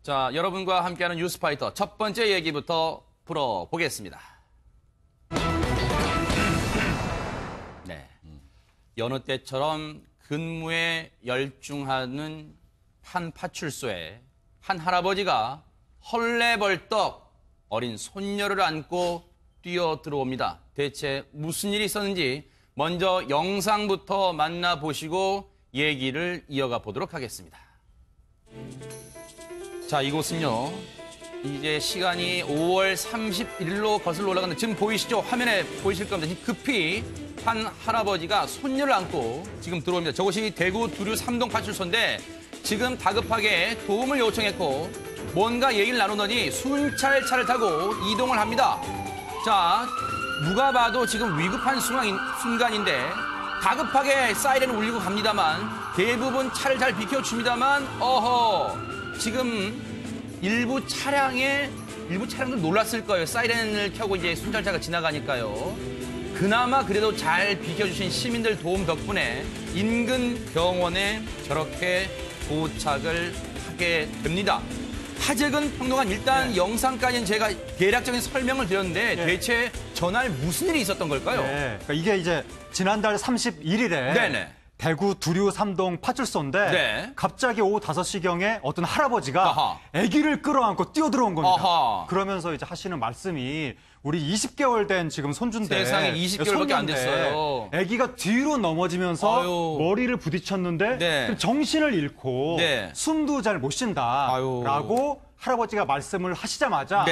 자, 여러분과 함께하는 뉴스파이터 첫 번째 얘기부터 풀어보겠습니다. 네, 여느 때처럼 근무에 열중하는 한 파출소에 한 할아버지가 헐레벌떡 어린 손녀를 안고 뛰어 들어옵니다. 대체 무슨 일이 있었는지 먼저 영상부터 만나보시고 얘기를 이어가 보도록 하겠습니다. 자, 이곳은요, 이제 시간이 5월 31일로 거슬러 올라가는데 지금 보이시죠? 화면에 보이실 겁니다. 지금 급히 한 할아버지가 손녀를 안고 지금 들어옵니다. 저곳이 대구 두류 3동 파출소인데 지금 다급하게 도움을 요청했고 뭔가 얘기를 나누더니 순찰차를 타고 이동을 합니다. 자, 누가 봐도 지금 위급한 순간인데 다급하게 사이렌을 울리고 갑니다만 대부분 차를 잘 비켜줍니다만 지금 일부 차량들 놀랐을 거예요. 사이렌을 켜고 이제 순찰차가 지나가니까요. 그나마 그래도 잘 비켜주신 시민들 도움 덕분에 인근 병원에 저렇게 도착을 하게 됩니다. 하재근 평론가는 일단 영상까지는 제가 대략적인 설명을 드렸는데 대체 전날 무슨 일이 있었던 걸까요? 그러니까 이게 이제 지난달 31일에 대구 두류 3동 파출소인데 갑자기 오후 5시경에 어떤 할아버지가 아기를 끌어안고 뛰어들어온 겁니다. 그러면서 이제 하시는 말씀이 우리 20개월 된 지금 손주인데 세상에 20개월밖에 안 됐어요. 아기가 뒤로 넘어지면서 머리를 부딪혔는데 정신을 잃고 숨도 잘 못 쉰다라고 할아버지가 말씀을 하시자마자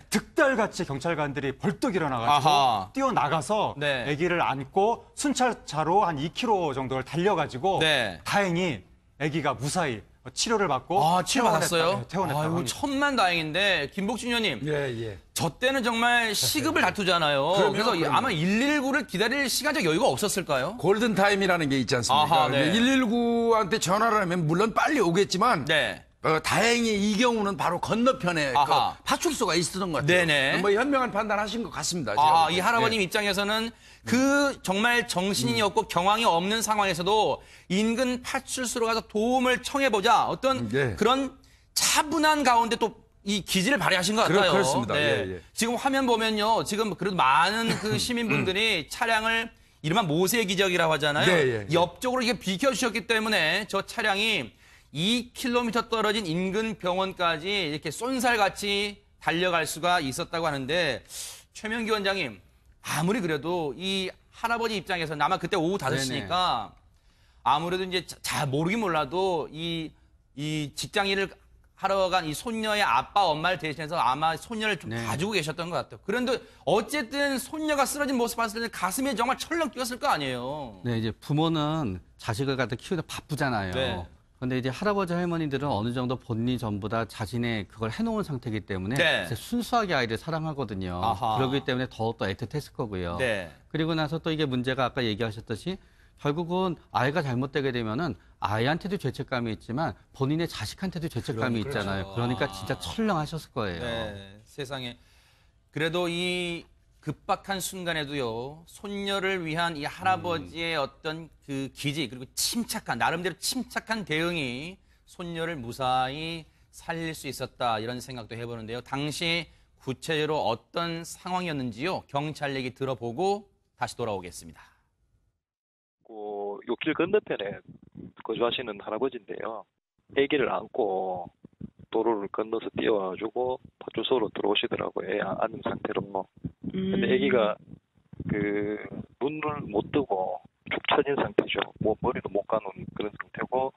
득달같이 경찰관들이 벌떡 일어나가지고 뛰어나가서 아기를 안고 순찰차로 한 2km 정도를 달려가지고 다행히 아기가 무사히 치료를 받고 치료받았어요? 퇴원했다고 합니다. 천만다행인데 김복준 의원님, 저 때는 정말 시급을 다투잖아요. 그래서 아마 119를 기다릴 시간적 여유가 없었을까요? 골든타임이라는 게 있지 않습니까? 119한테 전화를 하면 물론 빨리 오겠지만 다행히 이 경우는 바로 건너편에 그 파출소가 있었던 것 같아요. 뭐 현명한 판단하신 것 같습니다. 이 할아버님 입장에서는 그 정말 정신이 없고 경황이 없는 상황에서도 인근 파출소로 가서 도움을 청해보자 어떤 그런 차분한 가운데 또 이 기지를 발휘하신 것 같아요. 그렇습니다. 지금 화면 보면요, 지금 그래도 많은 그 시민분들이 차량을 이른바 모세 기적이라고 하잖아요. 옆쪽으로 이렇게 비켜주셨기 때문에 저 차량이 2km 떨어진 인근 병원까지 이렇게 쏜살같이 달려갈 수가 있었다고 하는데 최명기 원장님, 아무리 그래도 이 할아버지 입장에서는 아마 그때 오후 5시니까 아무래도 이제 잘 모르긴 몰라도 이 직장일을 하러 간 이 손녀의 아빠, 엄마를 대신해서 아마 손녀를 좀 봐주고 계셨던 것 같아요. 그런데 어쨌든 손녀가 쓰러진 모습 봤을 때는 가슴이 정말 철렁 뛰었을 거 아니에요. 네, 이제 부모는 자식을 갖다 키우다 바쁘잖아요. 그런데 이제 할아버지 할머니들은 어느 정도 본인이 전부 다 자신의 그걸 해놓은 상태이기 때문에 순수하게 아이를 사랑하거든요. 그렇기 때문에 더욱더 애틋했을 거고요. 그리고 나서 또 이게 문제가 아까 얘기하셨듯이 결국은 아이가 잘못되게 되면은 아이한테도 죄책감이 있지만 본인의 자식한테도 죄책감이 있잖아요. 그러니까 진짜 철렁하셨을 거예요. 세상에. 그래도 이 급박한 순간에도요, 손녀를 위한 이 할아버지의 어떤 그 기지, 그리고 나름대로 침착한 대응이 손녀를 무사히 살릴 수 있었다, 이런 생각도 해보는데요. 당시 구체적으로 어떤 상황이었는지요, 경찰 얘기 들어보고 다시 돌아오겠습니다. 요길 건너편에 거주하시는 할아버지인데요. 아기를 안고 도로를 건너서 뛰어와가지고 파출소로 들어오시더라고요. 애 안은 상태로. 근데 아기가 그 눈을 못 뜨고 축 처진 상태죠. 뭐 머리도 못 가는 그런 상태고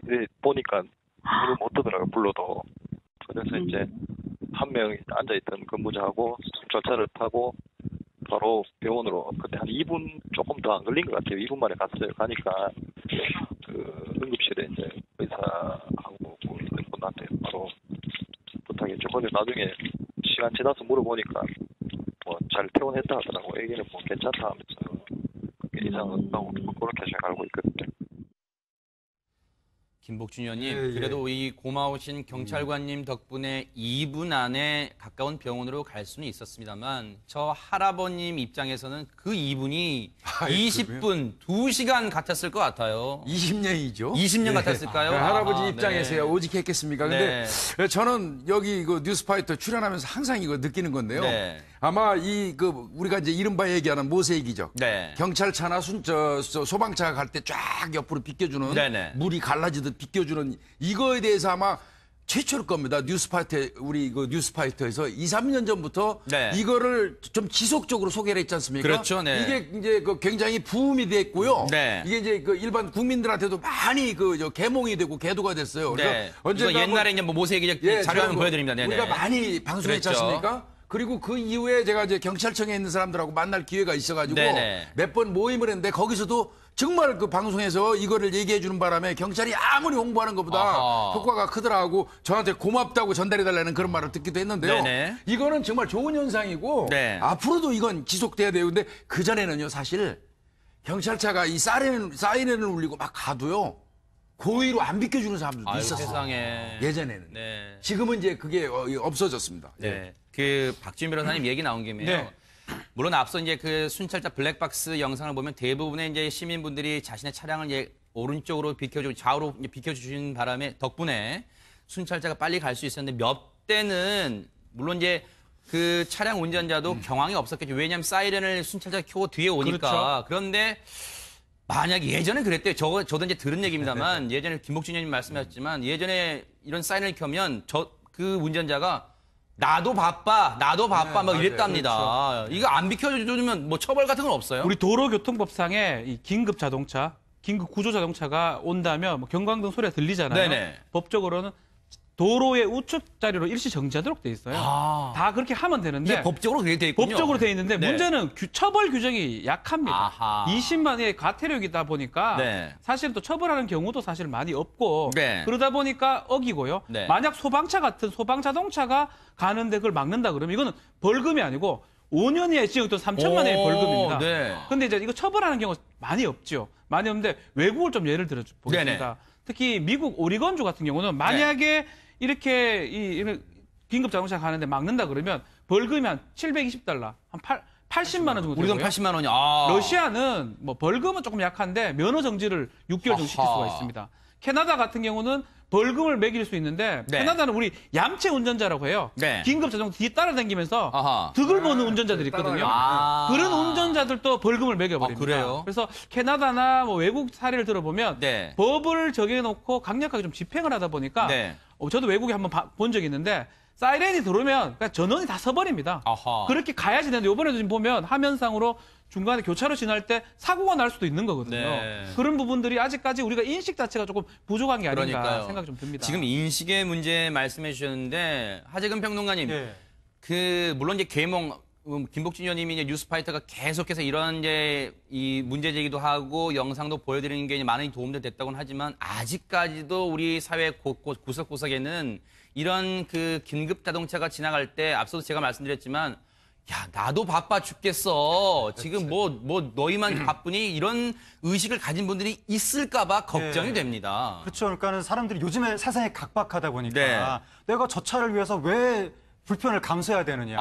이제 보니까 눈을 못 뜨더라고요. 불러도. 그래서 이제 한 명이 앉아있던 근무자하고 순찰차를 타고 바로 병원으로 그때 한 2분 조금 더 안 걸린 것 같아요. 2분 만에 갔어요. 가니까 그 응급실에 이제 의사하고 있는 분한테 바로 부탁했죠. 근데 나중에 시간 지나서 물어보니까 뭐 잘 퇴원했다 하더라고. 애기는 뭐 괜찮다 하면서 이상은 없다고 그렇게 제가 알고 있거든요. 김복준 의원님. 그래도 이 고마우신 경찰관님 덕분에 2분 안에 가까운 병원으로 갈 수는 있었습니다만 저 할아버님 입장에서는 그 2분이 20분, 2시간 같았을 것 같아요. 20년이죠. 20년 같았을까요? 할아버지 입장에서야 오직했겠습니까? 근데 저는 여기 그 뉴스파이터 출연하면서 항상 이거 느끼는 건데요. 아마 우리가 이제 이른바 얘기하는 모세이기적. 경찰차나 소방차가 갈 때 쫙 옆으로 비껴주는 물이 갈라지듯 비껴주는 이거에 대해서 아마 최초일 겁니다. 우리 뉴스파이터에서 2, 3년 전부터 이거를 좀 지속적으로 소개를 했지 않습니까? 그렇죠. 이게 이제 굉장히 부음이 됐고요. 이게 이제 일반 국민들한테도 많이 계몽이 되고 계도가 됐어요. 그래서 언젠가 옛날에 이제 모세기적 자료 한번 보여드립니다. 우리가 많이 방송했지 않습니까? 그리고 그 이후에 제가 이제 경찰청에 있는 사람들하고 만날 기회가 있어가지고 몇 번 모임을 했는데 거기서도 정말 그 방송에서 이거를 얘기해 주는 바람에 경찰이 아무리 홍보하는 것보다 효과가 크더라고 저한테 고맙다고 전달해달라는 그런 말을 듣기도 했는데요. 이거는 정말 좋은 현상이고 앞으로도 이건 지속돼야 돼요. 근데 그전에는요 사실 경찰차가 이 사이렌을 울리고 막 가도요. 고의로 안 비켜주는 사람들도 있었어요. 세상에. 예전에는. 지금은 이제 그게 없어졌습니다. 그 박지훈 변호사님 얘기 나온 김에요. 물론 앞서 이제 그 순찰자 블랙박스 영상을 보면 대부분의 이제 시민분들이 자신의 차량을 이제 오른쪽으로 비켜주고 좌우로 비켜주신 바람에 덕분에 순찰자가 빨리 갈 수 있었는데 몇 대는 물론 이제 그 차량 운전자도 경황이 없었겠죠. 왜냐하면 사이렌을 순찰자가 켜고 뒤에 오니까. 그런데 만약에 예전에 그랬대요. 저도 이제 들은 얘기입니다만 예전에 김복준 의원님 말씀하셨지만 예전에 이런 사이렌을 켜면 그 운전자가 나도 바빠 막 이랬답니다. 이거 안 비켜주면 뭐 처벌 같은 건 없어요? 우리 도로교통법상에 이 긴급 자동차, 긴급 구조 자동차가 온다면 뭐 경광등 소리가 들리잖아요. 법적으로는 도로의 우측 자리로 일시 정지하도록 돼 있어요. 다 그렇게 하면 되는데 법적으로 그렇게 돼 있군요. 법적으로 돼 있는데 문제는 처벌 규정이 약합니다. 20만 원의 과태료이다 보니까 사실 또 처벌하는 경우도 사실 많이 없고 그러다 보니까 어기고요. 만약 소방차 같은 소방 자동차가 가는데 그걸 막는다 그러면 이거는 벌금이 아니고 5년 이하의 징역 또는 3천만 원의 벌금입니다. 근데 이제 이거 처벌하는 경우가 많이 없죠. 많이 없는데 외국을 좀 예를 들어 보겠습니다. 특히 미국 오리건주 같은 경우는 만약에 이렇게 이런 긴급 자동차 가는데 막는다 그러면 벌금이 한 $720, 한 80만 원 정도 되고요. 우리 돈 80만 원이. 러시아는 뭐 벌금은 조금 약한데 면허 정지를 6개월 정도 시킬 수가 있습니다. 캐나다 같은 경우는 벌금을 매길 수 있는데 캐나다는 우리 얌체 운전자라고 해요. 긴급 자동차 뒤에 따라다니면서 득을 보는 운전자들이 있거든요. 그런 운전자들도 벌금을 매겨버립니다. 그래요? 그래서 캐나다나 뭐 외국 사례를 들어보면 법을 정해놓고 강력하게 좀 집행을 하다 보니까 저도 외국에 한번 본 적이 있는데 사이렌이 들어오면 그냥 전원이 다 서버립니다. 그렇게 가야지 되는데 이번에도 지금 보면 화면상으로 중간에 교차로 지날 때 사고가 날 수도 있는 거거든요. 그런 부분들이 아직까지 우리가 인식 자체가 조금 부족한 게 아닌가 생각이 좀 듭니다. 지금 인식의 문제 말씀해 주셨는데 하재근 평론가님, 물론 이제 계몽 김복준 의원님이 이제 뉴스파이터가 계속해서 이런 이제 이 문제 제기도 하고 영상도 보여드리는 게 많은 도움도 됐다고는 하지만 아직까지도 우리 사회 곳곳 구석구석에는 이런 그 긴급 자동차가 지나갈 때 앞서도 제가 말씀드렸지만 야 나도 바빠 죽겠어 지금 뭐 너희만 바쁘니 이런 의식을 가진 분들이 있을까봐 걱정이 됩니다. 그렇죠. 그러니까는 사람들이 요즘에 세상이 각박하다 보니까 내가 저 차를 위해서 왜 불편을 감수해야 되느냐.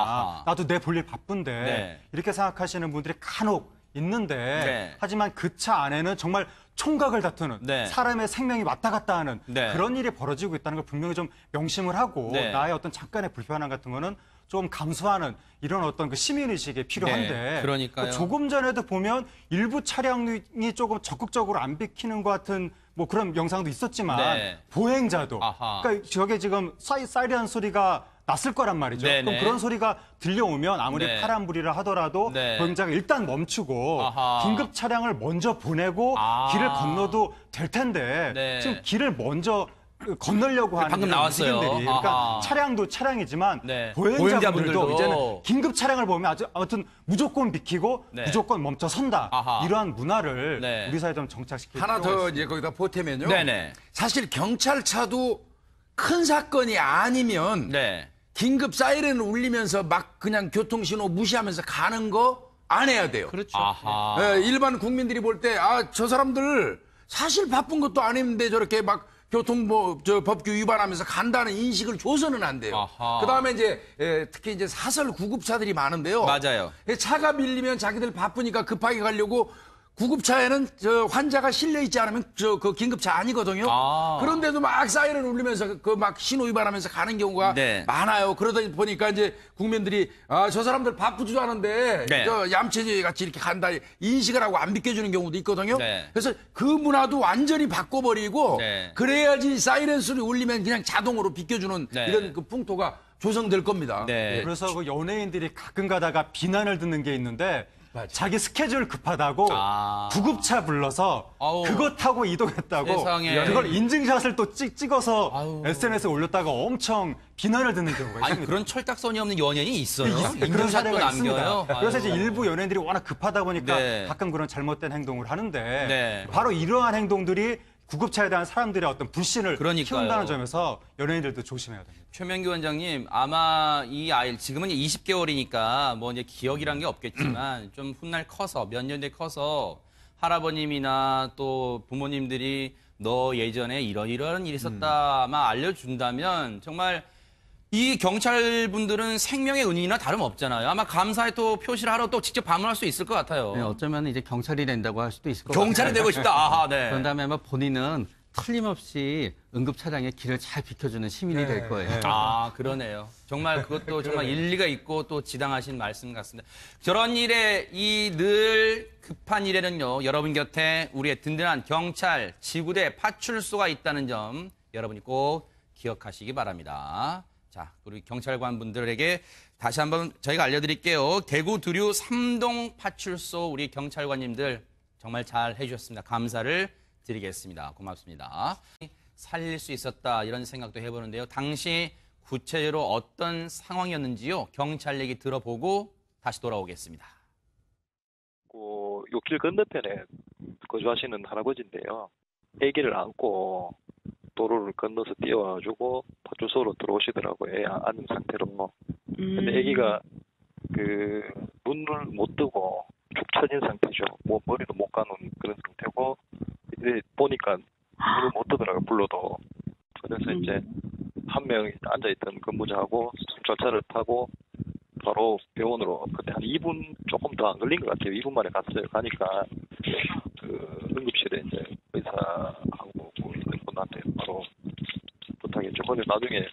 나도 내 볼일 바쁜데 이렇게 생각하시는 분들이 간혹 있는데 하지만 그 차 안에는 정말 총각을 다투는 사람의 생명이 왔다 갔다 하는 그런 일이 벌어지고 있다는 걸 분명히 좀 명심을 하고 나의 어떤 잠깐의 불편함 같은 거는 좀 감수하는 이런 어떤 그 시민의식이 필요한데 그러니까요. 조금 전에도 보면 일부 차량이 조금 적극적으로 안 비키는 것 같은 뭐 그런 영상도 있었지만 보행자도 그러니까 저게 지금 사이렌 소리가 났을 거란 말이죠. 그럼 그런 소리가 들려오면 아무리 파란불이라 하더라도 보행자가 일단 멈추고 긴급 차량을 먼저 보내고 길을 건너도 될 텐데 지금 길을 먼저 건너려고 하는 방금 나왔어요. 그러니까 차량도 차량이지만 보행자분들도 이제는 긴급 차량을 보면 아무튼 무조건 비키고 무조건 멈춰 선다. 이러한 문화를 우리 사회에 좀 정착시킬 필요가 하나 더 있습니다. 이제 거기다 보태면요. 사실 경찰차도 큰 사건이 아니면 긴급 사이렌을 울리면서 막 그냥 교통신호 무시하면서 가는 거 안 해야 돼요. 그렇죠. 일반 국민들이 볼 때 저 사람들 사실 바쁜 것도 아닌데 저렇게 막 법규 위반하면서 간다는 인식을 줘서는 안 돼요. 그다음에 이제 특히 이제 사설 구급차들이 많은데요. 맞아요. 차가 밀리면 자기들 바쁘니까 급하게 가려고 구급차에는 환자가 실려 있지 않으면 그 긴급차 아니거든요. 그런데도 막 사이렌 울리면서 그 막 신호 위반하면서 가는 경우가 네. 많아요. 그러다 보니까 이제 국민들이 저 사람들 바쁘지도 않은데 네. 얌체지 같이 이렇게 간다 인식을 하고 안 비켜주는 경우도 있거든요. 네. 그래서 그 문화도 완전히 바꿔버리고 네. 그래야지 사이렌 소리 울리면 그냥 자동으로 비켜주는 네. 이런 그 풍토가 조성될 겁니다. 네. 그래서 그 연예인들이 가끔 가다가 비난을 듣는 게 있는데 자기 스케줄 급하다고 구급차 불러서 아우. 그거 타고 이동했다고 세상에. 그걸 인증샷을 또 찍어서 SNS에 올렸다가 엄청 비난을 듣는 경우가 아니 있습니다. 그런 철딱선이 없는 연예인이 있어요? 그런 인증샷도 사례가 남겨요? 있습니다. 그래서 이제 아유. 일부 연예인들이 워낙 급하다 보니까 네. 가끔 그런 잘못된 행동을 하는데 네. 바로 이러한 행동들이 구급차에 대한 사람들의 어떤 불신을 그러니까요. 키운다는 점에서 연예인들도 조심해야 됩니다. 최명규 원장님, 아마 이 아이, 지금은 이제 20개월이니까 뭐 이제 기억이란 게 없겠지만 좀 훗날 커서, 몇 년 뒤에 커서 할아버님이나 또 부모님들이 너 예전에 이런 일이 있었다 아마 알려준다면 정말 이 경찰분들은 생명의 은인이나 다름없잖아요. 아마 감사에 또 표시를 하러 또 직접 방문할 수 있을 것 같아요. 네, 어쩌면 이제 경찰이 된다고 할 수도 있을 것 같아요. 경찰이 되고 싶다. 아하, 네. 그런 다음에 아마 본인은 틀림없이 응급 차량의 길을 잘 비켜주는 시민이 될 거예요. 아, 그러네요. 정말 그것도 정말 일리가 있고 또 지당하신 말씀 같습니다. 저런 일에 이 늘 급한 일에는요, 여러분 곁에 우리의 든든한 경찰, 지구대, 파출소가 있다는 점 여러분이 꼭 기억하시기 바랍니다. 자, 우리 경찰관 분들에게 다시 한번 저희가 알려드릴게요. 대구 두류 3동 파출소 우리 경찰관님들 정말 잘 해주셨습니다. 감사를 드리겠습니다. 고맙습니다. 살릴 수 있었다 이런 생각도 해보는데요. 당시 구체적으로 어떤 상황이었는지요. 경찰 얘기 들어보고 다시 돌아오겠습니다. 요 길 건너편에 거주하시는 할아버지인데요. 아기를 안고 도로를 건너서 뛰어와가지고 파출소로 들어오시더라고요. 애 안은 상태로. 근데 아기가 그 눈을 못 뜨고 축 처진 상태죠. 뭐 머리도 못 가는 그런 상태고 이제 보니까 눈을 못 뜨더라고요. 불러도. 그래서 이제 한 명이 앉아있던 근무자하고 순찰차를 타고 바로 병원으로 그때 한 2분 조금 더 안 걸린 것 같아요. 2분 만에 갔어요. 가니까 그 응급실에 이제 의사하고 뭐 있는 분한테 바로 부탁했죠. 근데 나중에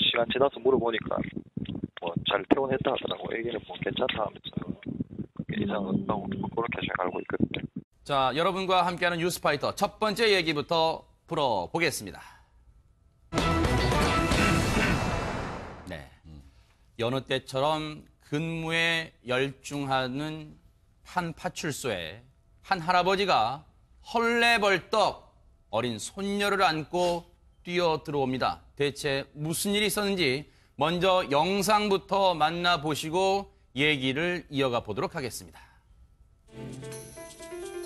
시간 지나서 물어보니까 뭐 잘 퇴원했다 하더라고. 애기는 뭐 괜찮다 하면서 이상 없다고 그렇게 제가 알고 있거든요. 자, 여러분과 함께하는 뉴스파이터 첫 번째 얘기부터 풀어보겠습니다. 네, 여느 때처럼 근무에 열중하는 한 파출소에 한 할아버지가 헐레벌떡 어린 손녀를 안고 뛰어 들어옵니다. 대체 무슨 일이 있었는지 먼저 영상부터 만나보시고 얘기를 이어가 보도록 하겠습니다.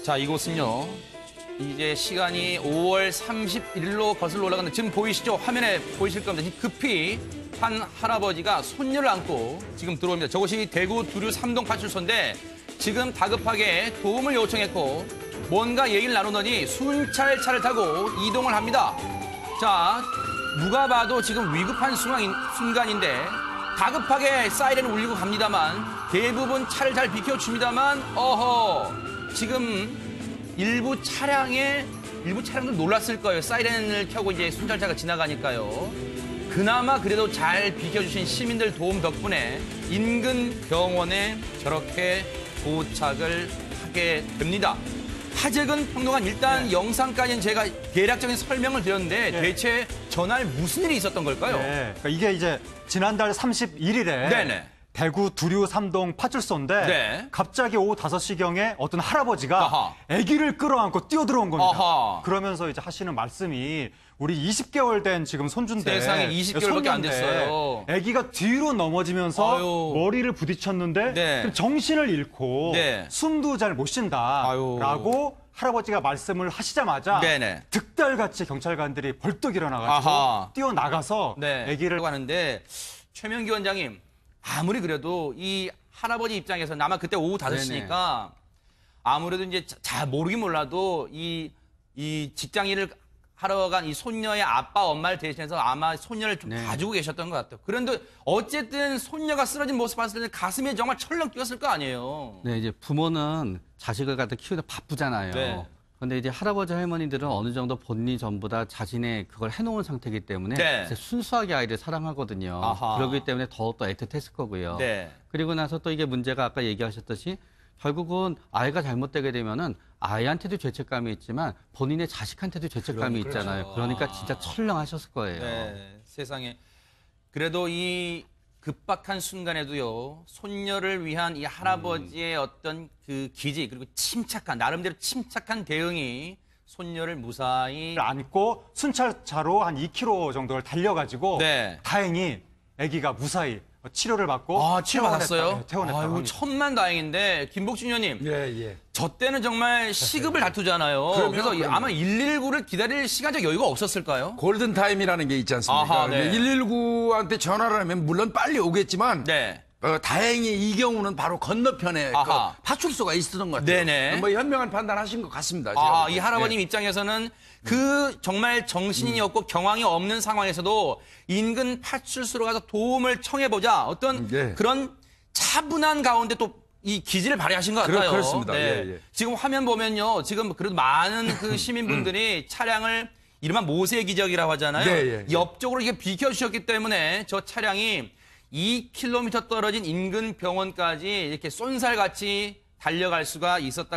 자, 이곳은요, 이제 시간이 5월 31일로 거슬러 올라가는데 지금 보이시죠? 화면에 보이실 겁니다. 지금 급히 한 할아버지가 손녀를 안고 지금 들어옵니다. 저곳이 대구 두류 3동 파출소인데 지금 다급하게 도움을 요청했고 뭔가 얘기를 나누더니 순찰차를 타고 이동을 합니다. 자, 누가 봐도 지금 위급한 순간인데 다급하게 사이렌을 울리고 갑니다만 대부분 차를 잘 비켜줍니다만 지금 일부 차량들 놀랐을 거예요. 사이렌을 켜고 이제 순찰차가 지나가니까요. 그나마 그래도 잘 비켜주신 시민들 도움 덕분에 인근 병원에 저렇게 도착을 하게 됩니다. 하재근 평론가 일단 영상까지는 제가 대략적인 설명을 드렸는데 대체 전날 무슨 일이 있었던 걸까요? 네, 그러니까 이게 이제 지난달 31일에 네네. 대구 두류 3동 파출소인데 갑자기 오후 5시경에 어떤 할아버지가 아기를 끌어안고 뛰어들어온 겁니다. 그러면서 이제 하시는 말씀이 우리 20개월 된 지금 손주인데 세상에 20개월밖에 안 됐어요. 아기가 뒤로 넘어지면서 머리를 부딪혔는데 정신을 잃고 숨도 잘 못 쉰다라고 할아버지가 말씀을 하시자마자 득달같이 경찰관들이 벌떡 일어나가지고 뛰어나가서 아기를 하는데 최명규 원장님 아무리 그래도 이 할아버지 입장에서는 아마 그때 오후 5시니까 아무래도 이제 잘 모르긴 몰라도 이 직장인을 하러 간 이 손녀의 아빠, 엄마를 대신해서 아마 손녀를 좀 봐주고 계셨던 것 같아요. 그런데 어쨌든 손녀가 쓰러진 모습 봤을 때 가슴에 정말 철렁 뛰었을 거 아니에요. 네, 이제 부모는 자식을 갖다 키우다 바쁘잖아요. 네. 근데 이제 할아버지 할머니들은 어느 정도 본인이 전부 다 자신의 그걸 해놓은 상태이기 때문에 네. 순수하게 아이를 사랑하거든요. 아하. 그렇기 때문에 더 애틋했을 거고요. 네. 그리고 나서 또 이게 문제가 아까 얘기하셨듯이 결국은 아이가 잘못되게 되면은 아이한테도 죄책감이 있지만 본인의 자식한테도 죄책감이 있잖아요. 그러니까 진짜 철렁하셨을 거예요. 네, 세상에. 그래도 이 급박한 순간에도요, 손녀를 위한 이 할아버지의 어떤 그 기지, 그리고 나름대로 침착한 대응이 손녀를 무사히 안고 순찰차로 한 2km 정도를 달려가지고 네. 다행히 아기가 무사히 치료를 받고 치료 받았어요? 퇴원했다. 아유, 천만 다행인데 김복준 의원님. 예. 저 때는 정말 시급을 다투잖아요. 그래서 아마 119를 기다릴 시간적 여유가 없었을까요? 골든타임이라는 게 있지 않습니까? 아하, 네. 119한테 전화를 하면 물론 빨리 오겠지만 네. 다행히 이 경우는 바로 건너편에 그 파출소가 있었던 것 같아요. 네네. 뭐 현명한 판단하신 것 같습니다. 제가 이 할아버님 입장에서는 그 정말 정신이 없고 경황이 없는 상황에서도 인근 파출소로 가서 도움을 청해보자. 어떤 그런 차분한 가운데 또 이 기지를 발휘하신 것 같아요. 그렇습니다. 네. 예. 지금 화면 보면요. 지금 그래도 많은 그 시민분들이 차량을 이른바 모세 기적이라고 하잖아요. 네, 옆쪽으로 이게 비켜주셨기 때문에 저 차량이 2km 떨어진 인근 병원까지 이렇게 쏜살같이 달려갈 수가 있었다.